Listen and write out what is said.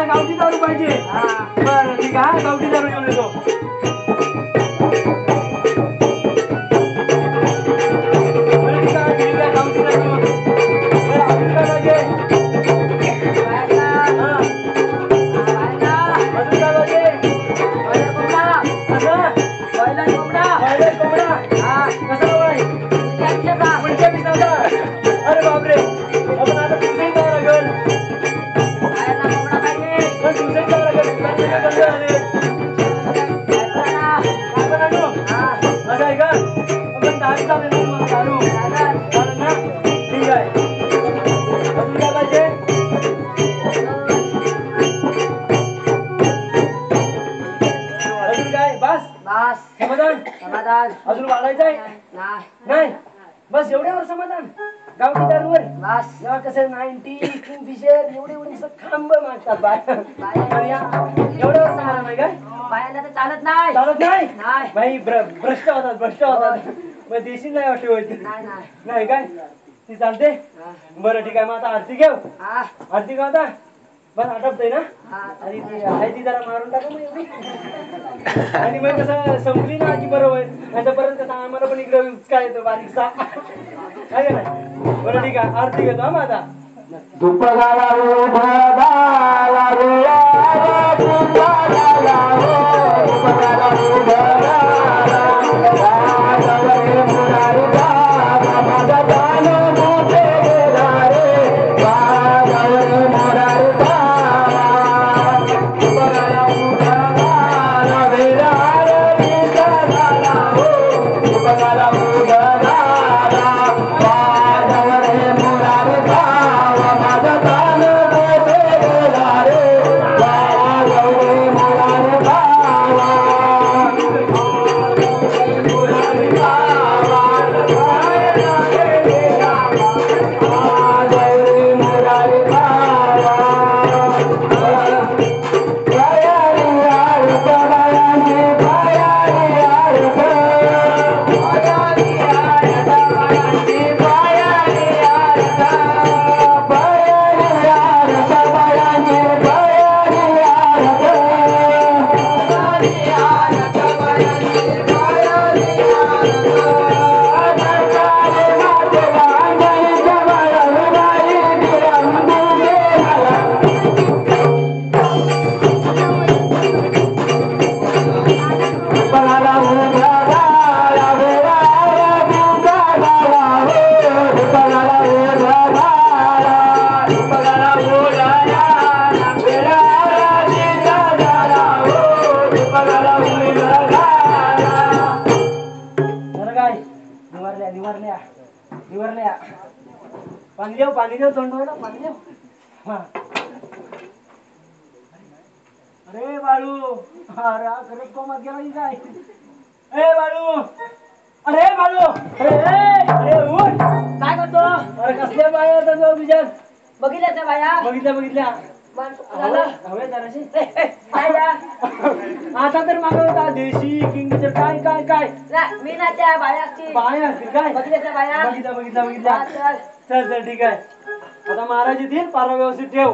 गावठी दारू पाहिजे बरं ठीक आहे गावठी दारू घेऊन येतो अरे बापरे आपण आता तुझे लागल अजून वाढायचंय नाही बस एवढ्यावर समाधान गावठी दारूवर कसं 90 किंगफिशर एवढे खांब मागतात एवढ्यावर समाधान नाही काय बायाला तर चालत नाही बाई भ्रष्ट होतात मग देशी नाही वाटते होती नाही काय ती चालते बरं ठीक आहे मग आता आरती घेऊ आरती घेऊ आता बस आटपतय ना आणि ती जरा मारून टाका मग एवढी आणि मग कसं संपली ना की बरोबर त्याच्यापर्यंत कसं आम्हाला पण इकडे काय येतो बारीकसा काय नाही बरं ठीक आहे आरती घेतो हा माझा पाणी देव तोंडवायला पाणी देव. हा. अरे बाळू, अरे खरंच कोमात गेला की काय? ए बाळू, अरे बाळू, अरे उठ. काय करतो? अरे कसल्या बाया आता जाऊ तुझ्यात? बघितल्या त्या बाया? बघितल्या. झालं? हवे जराशी. काय या? आता तर मागवता देशी किंगफिशर काय काय काय नाही, मी ना त्या बाया असतील. बाया असतील काय? बघितल्या त्या बाया? बघितल्या. हा, चल. चल ठीक आहे. आता महाराज येतील, पारा व्यवस्थित ठेव.